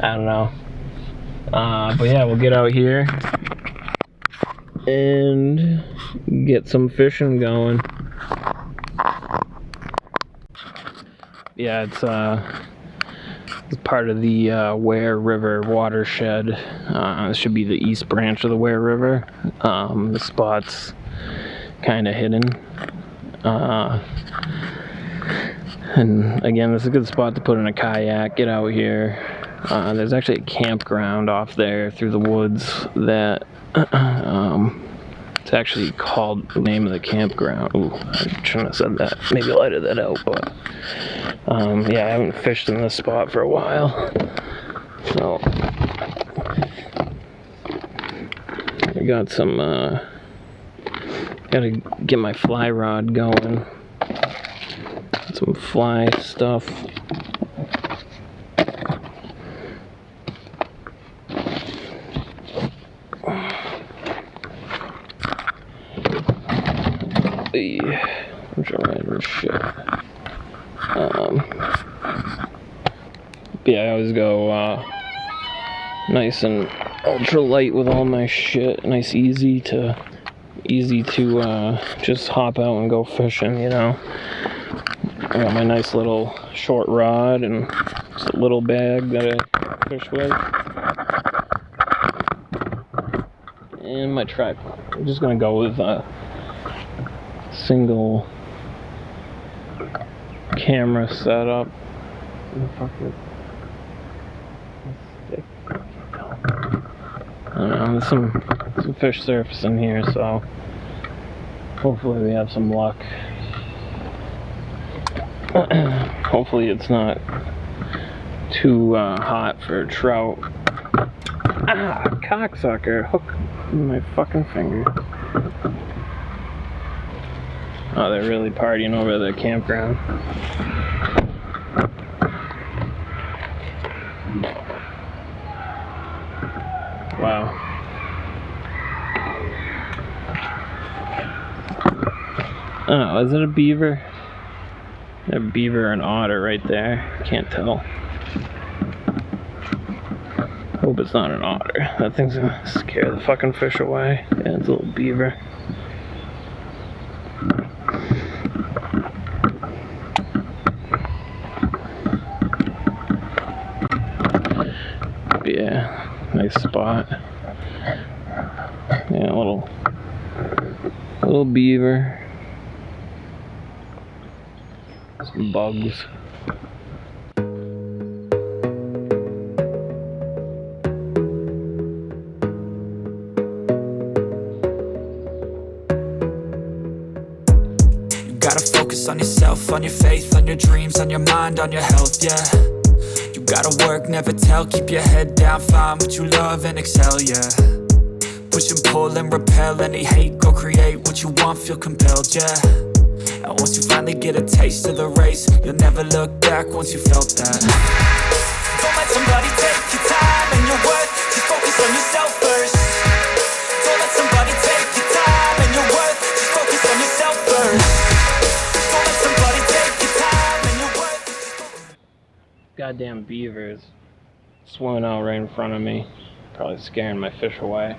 I don't know. But yeah, we'll get out here and get some fishing going. Yeah, it's part of the Ware River watershed. This should be the east branch of the Ware River. The spot's kind of hidden. And again, this is a good spot to put in a kayak, get out here. There's actually a campground off there through the woods that it's actually called the name of the campground. Ooh, I shouldn't have said that. Maybe I edited that out, but yeah, I haven't fished in this spot for a while. So I got some gotta get my fly rod going. Some fly stuff. Yeah, I always go nice and ultra light with all my shit. Nice, easy to just hop out and go fishing, you know. I got my nice little short rod and just a little bag that I fish with. And my tripod. I'm just gonna go with a single camera setup. I don't know, there's some fish surfacing here, so hopefully we have some luck. Hopefully it's not too hot for trout. Ah, cocksucker, hook in my fucking finger. Oh, they're really partying over the campground. Wow. Oh, is it a beaver? A beaver or an otter right there. Can't tell. Hope it's not an otter. That thing's gonna scare the fucking fish away. Yeah, it's a little beaver. Yeah, nice spot. Yeah, a little beaver. Some bugs. You gotta focus on yourself, on your faith, on your dreams, on your mind, on your health, yeah. You gotta work, never tell, keep your head down, find what you love and excel, yeah. Push and pull and repel any hate, go create what you want, feel compelled, yeah. And once you finally get a taste of the race, you'll never look back once you felt that. Don't let somebody take your time and your worth, just focus on yourself first. Don't let somebody take your time and your worth, just focus on yourself first. Don't let somebody take your time and your worth. Goddamn beavers swimming out right in front of me, probably scaring my fish away.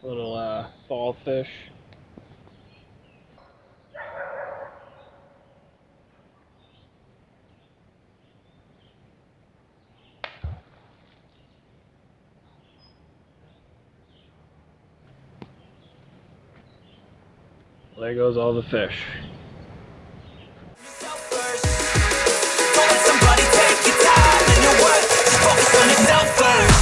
Little fallfish. There goes all the fish. Don't let somebody take your time and your worth, just focus on yourself first.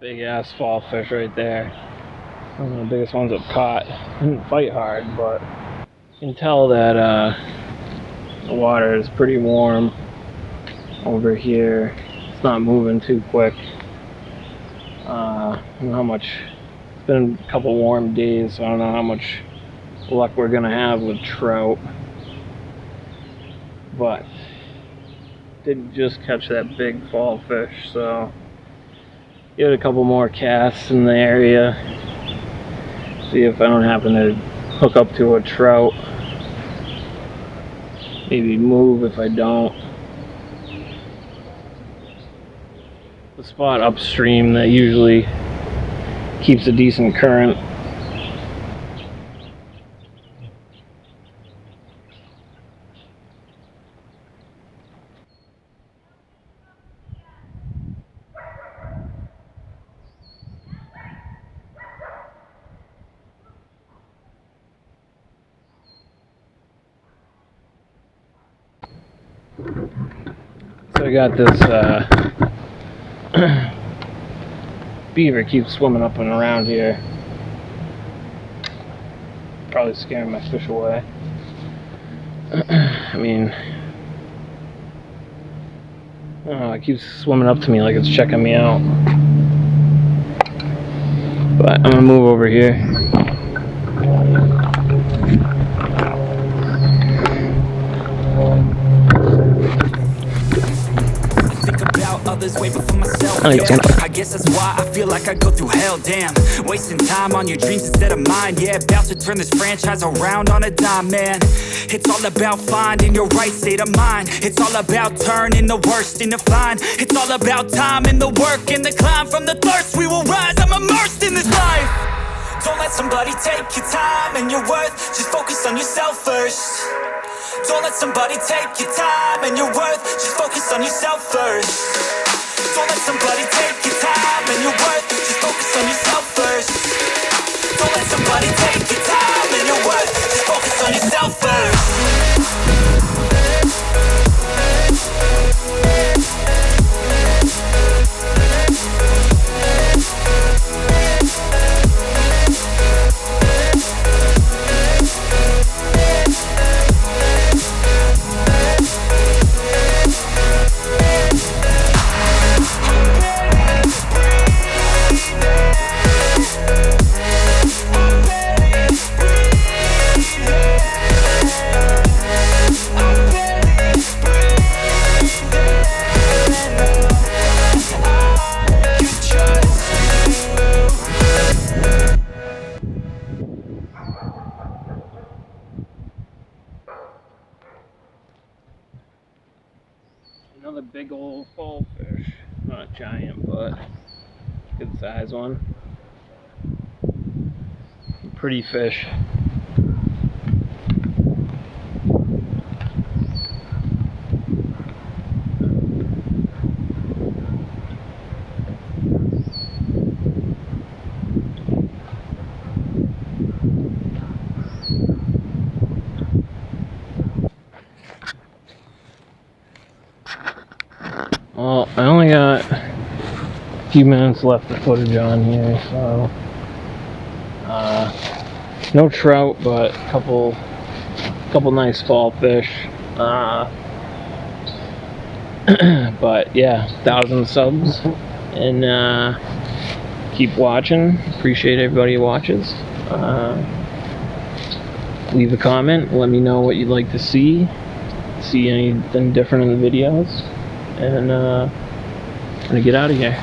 Big ass fall fish right there. One of the biggest ones I've caught. Didn't fight hard, but you can tell that the water is pretty warm over here. It's not moving too quick. I don't know how much. It's been a couple warm days, so I don't know how much luck we're gonna have with trout. But did just catch that big fall fish, so get a couple more casts in the area. See if I don't happen to hook up to a trout. Maybe move if I don't. The spot upstream that usually keeps a decent current. So I got this beaver keeps swimming up and around here. Probably scaring my fish away. I mean, it keeps swimming up to me like it's checking me out. But I'm gonna move over here. Others way before myself, yeah. I guess that's why I feel like I go through hell, damn. Wasting time on your dreams instead of mine, yeah. About to turn this franchise around on a dime, man. It's all about finding your right state of mind. It's all about turning the worst into fine. It's all about time and the work and the climb. From the thirst we will rise, I'm immersed in this life. Don't let somebody take your time and your worth. Just focus on yourself first. Don't let somebody take your time and your worth. Just focus on yourself first. Don't let somebody take your time and your worth. Just focus on yourself first. Don't let somebody take your time and your worth. Just focus on yourself first. Another big old fall fish. Not a giant, but good size one. Pretty fish. Well, I only got a few minutes left of footage on here, so no trout, but a couple nice fall fish. But yeah, 1,000 subs, and keep watching. Appreciate everybody who watches. Leave a comment. Let me know what you'd like to see. See anything different in the videos. And I'm gonna get out of here.